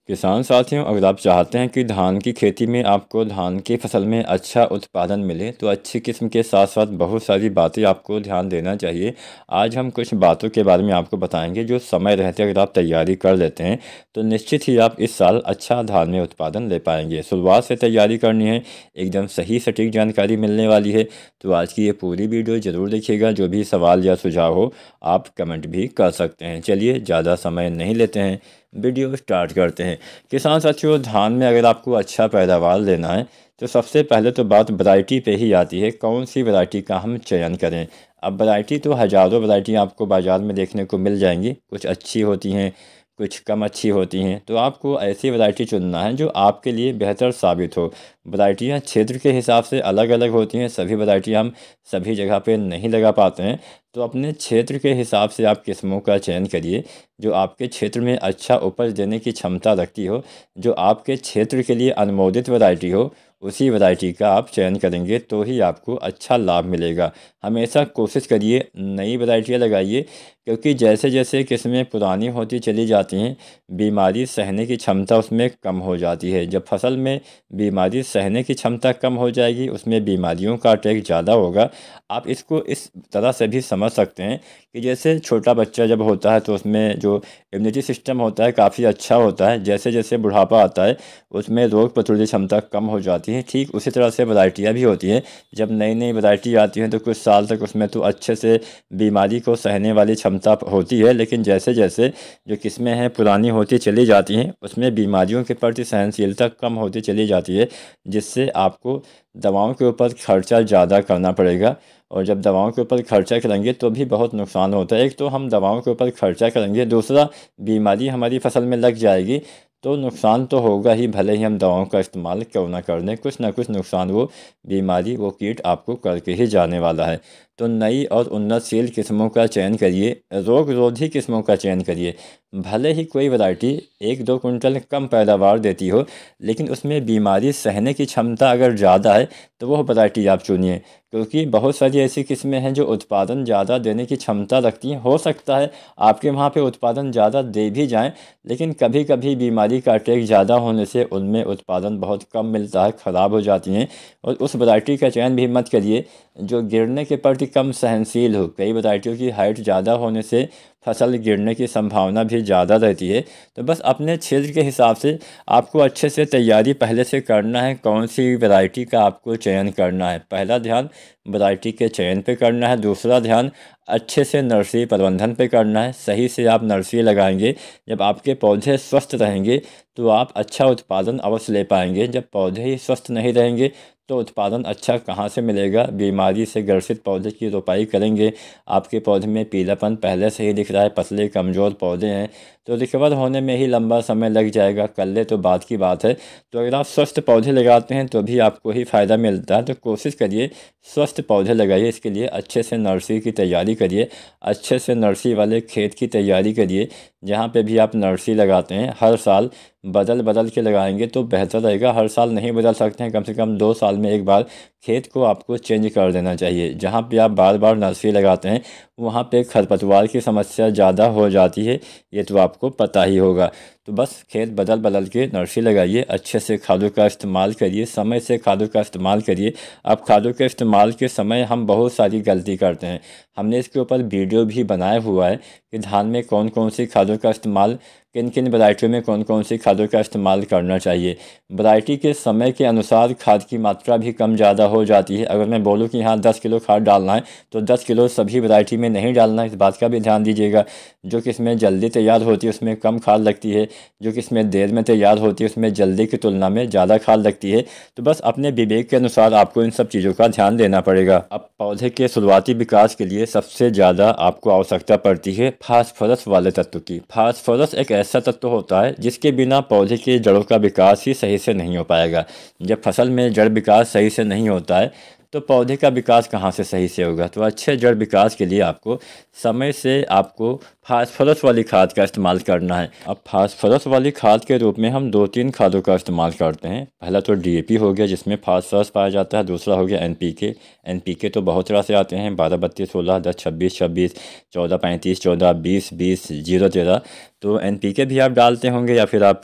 किसान साथियों, अगर आप चाहते हैं कि धान की खेती में आपको धान की फसल में अच्छा उत्पादन मिले तो अच्छी किस्म के साथ साथ बहुत सारी बातें आपको ध्यान देना चाहिए। आज हम कुछ बातों के बारे में आपको बताएंगे जो समय रहते अगर आप तैयारी कर लेते हैं तो निश्चित ही आप इस साल अच्छा धान में उत्पादन ले पाएंगे। शुरुआत से तैयारी करनी है, एकदम सही सटीक जानकारी मिलने वाली है। तो आज की ये पूरी वीडियो ज़रूर देखिएगा। जो भी सवाल या सुझाव हो आप कमेंट भी कर सकते हैं। चलिए ज़्यादा समय नहीं लेते हैं, वीडियो स्टार्ट करते हैं। किसान साथियों, धान में अगर आपको अच्छा पैदावार लेना है तो सबसे पहले तो बात वैरायटी पे ही आती है, कौन सी वैरायटी का हम चयन करें। अब वैरायटी तो हज़ारों वैरायटी आपको बाज़ार में देखने को मिल जाएंगी, कुछ अच्छी होती हैं, कुछ कम अच्छी होती हैं। तो आपको ऐसी वैरायटी चुनना है जो आपके लिए बेहतर साबित हो। वैरायटियाँ क्षेत्र के हिसाब से अलग अलग होती हैं, सभी वैरायटी हम सभी जगह पे नहीं लगा पाते हैं। तो अपने क्षेत्र के हिसाब से आप किस्मों का चयन करिए जो आपके क्षेत्र में अच्छा उपज देने की क्षमता रखती हो, जो आपके क्षेत्र के लिए अनुमोदित वैरायटी हो। उसी वैरायटी का आप चयन करेंगे तो ही आपको अच्छा लाभ मिलेगा। हमेशा कोशिश करिए नई वैरायटियाँ लगाइए, क्योंकि जैसे जैसे किस्में पुरानी होती चली जाती हैं बीमारी सहने की क्षमता उसमें कम हो जाती है। जब फसल में बीमारी सहने की क्षमता कम हो जाएगी, उसमें बीमारियों का अटैक ज़्यादा होगा। आप इसको इस तरह से भी समझ सकते हैं कि जैसे छोटा बच्चा जब होता है तो उसमें जो इम्यूनिटी सिस्टम होता है काफ़ी अच्छा होता है, जैसे जैसे बुढ़ापा आता है उसमें रोग प्रतिरोधी क्षमता कम हो जाती है। ठीक उसी तरह से वैरायटियाँ भी होती हैं, जब नई नई वैरायटी आती हैं तो कुछ साल तक उसमें तो अच्छे से बीमारी को सहने वाली क्षमता होती है, लेकिन जैसे जैसे जो किस्में हैं पुरानी होती चली जाती हैं उसमें बीमारियों के प्रति सहनशीलता कम होती चली जाती है, जिससे आपको दवाओं के ऊपर खर्चा ज़्यादा करना पड़ेगा। और जब दवाओं के ऊपर खर्चा करेंगे तो भी बहुत नुकसान होता है। एक तो हम दवाओं के ऊपर खर्चा करेंगे, दूसरा बीमारी हमारी फसल में लग जाएगी तो नुकसान तो होगा ही, भले ही हम दवाओं का इस्तेमाल क्यों ना कर दें, कुछ ना कुछ नुकसान वो बीमारी वो कीट आपको करके ही जाने वाला है। तो नई और उन्नतशील किस्मों का चयन करिए, रोग रोधी किस्मों का चयन करिए। भले ही कोई वैरायटी 1-2 कुंटल कम पैदावार देती हो, लेकिन उसमें बीमारी सहने की क्षमता अगर ज़्यादा है तो वह वैरायटी आप चुनिए, क्योंकि बहुत सारी ऐसी किस्में हैं जो उत्पादन ज़्यादा देने की क्षमता रखती हैं। हो सकता है आपके वहाँ पे उत्पादन ज़्यादा दे भी जाएं, लेकिन कभी कभी बीमारी का अटैक ज़्यादा होने से उनमें उत्पादन बहुत कम मिलता है, ख़राब हो जाती हैं। और उस वैरायटी का चयन भी मत करिए जो गिरने के प्रति कम सहनशील हो। कई वैरायटियों की हाइट ज़्यादा होने से फसल गिरने की संभावना भी ज़्यादा रहती है। तो बस अपने क्षेत्र के हिसाब से आपको अच्छे से तैयारी पहले से करना है, कौन सी वैरायटी का आपको चयन करना है। पहला ध्यान वैरायटी के चयन पे करना है, दूसरा ध्यान अच्छे से नर्सरी प्रबंधन पे करना है। सही से आप नर्सरी लगाएंगे, जब आपके पौधे स्वस्थ रहेंगे तो आप अच्छा उत्पादन अवश्य ले पाएंगे। जब पौधे ही स्वस्थ नहीं रहेंगे तो उत्पादन अच्छा कहाँ से मिलेगा। बीमारी से ग्रसित पौधे की रोपाई करेंगे, आपके पौधे में पीलापन पहले से ही दिख रहा है, पतले कमज़ोर पौधे हैं, तो रिकवर होने में ही लंबा समय लग जाएगा, कर ले तो बात की बात है। तो अगर आप स्वस्थ पौधे लगाते हैं तो भी आपको ही फ़ायदा मिलता है। तो कोशिश करिए स्वस्थ पौधे लगाइए, इसके लिए अच्छे से नर्सरी की तैयारी करिए, अच्छे से नर्सरी वाले खेत की तैयारी करिए। जहाँ पे भी आप नर्सरी लगाते हैं हर साल बदल बदल के लगाएंगे तो बेहतर रहेगा। हर साल नहीं बदल सकते हैं, कम से कम 2 साल में एक बार खेत को आपको चेंज कर देना चाहिए। जहाँ पे आप बार बार नर्सरी लगाते हैं वहाँ पे खरपतवार की समस्या ज़्यादा हो जाती है, ये तो आपको पता ही होगा। तो बस खेत बदल बदल के नर्सरी लगाइए, अच्छे से खादों का इस्तेमाल करिए, समय से खादों का इस्तेमाल करिए। अब खादों के इस्तेमाल के समय हम बहुत सारी गलती करते हैं, हमने इसके ऊपर वीडियो भी बनाया हुआ है कि धान में कौन कौन सी खादों का इस्तेमाल, किन किन वैरायटियों में कौन कौन सी खादों का इस्तेमाल करना चाहिए। वैरायटी के समय के अनुसार खाद की मात्रा भी कम ज़्यादा हो जाती है। अगर मैं बोलूँ कि हाँ 10 किलो खाद डालना है तो 10 किलो सभी वैरायटी में नहीं डालना है, इस बात का भी ध्यान दीजिएगा। जो किस्में जल्दी तैयार होती है उसमें कम खाद लगती है, जो किस्में देर में तैयार होती है उसमें जल्दी की तुलना में ज़्यादा खाद लगती है। तो बस अपने विवेक के अनुसार आपको इन सब चीज़ों का ध्यान देना पड़ेगा। अब पौधे के शुरुआती विकास के लिए सबसे ज़्यादा आपको आवश्यकता पड़ती है फास्फोरस वाले तत्व की। फास्फोरस एक ऐसा तत्व होता है जिसके बिना पौधे की जड़ों का विकास ही सही से नहीं हो पाएगा। जब फसल में जड़ विकास सही से नहीं होता है तो पौधे का विकास कहाँ से सही से होगा। तो अच्छे जड़ विकास के लिए आपको समय से आपको फास्फोरस वाली खाद का इस्तेमाल करना है। अब फास्फोरस वाली खाद के रूप में हम 2-3 खादों का इस्तेमाल करते हैं। पहला तो डीएपी हो गया जिसमें फास्फोरस पाया जाता है, दूसरा हो गया एनपीके। एनपीके तो बहुत तरह से आते हैं, 12-32-16, 10-26-26, 14-35, 14-20, 20-0-13। तो एनपीके भी आप डालते होंगे या फिर आप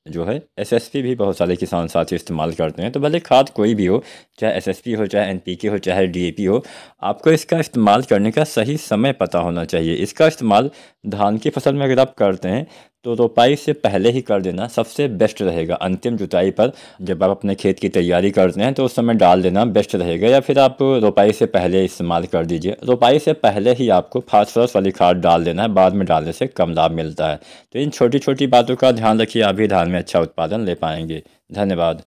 जो है एसएसपी भी बहुत सारे किसान साथी इस्तेमाल करते हैं। तो भले खाद कोई भी हो, चाहे एसएसपी हो, चाहे एनपीके हो, चाहे डीएपी हो, आपको इसका इस्तेमाल करने का सही समय पता होना चाहिए। इसका इस्तेमाल धान की फसल में अगर आप करते हैं तो रोपाई से पहले ही कर देना सबसे बेस्ट रहेगा। अंतिम जुताई पर जब आप अपने खेत की तैयारी करते हैं तो उस समय डाल देना बेस्ट रहेगा, या फिर आप रोपाई से पहले इस्तेमाल कर दीजिए। रोपाई से पहले ही आपको फास्फोरस वाली खाद डाल देना है, बाद में डालने से कम लाभ मिलता है। तो इन छोटी छोटी बातों का ध्यान रखिए, आप भी धान में अच्छा उत्पादन ले पाएंगे। धन्यवाद।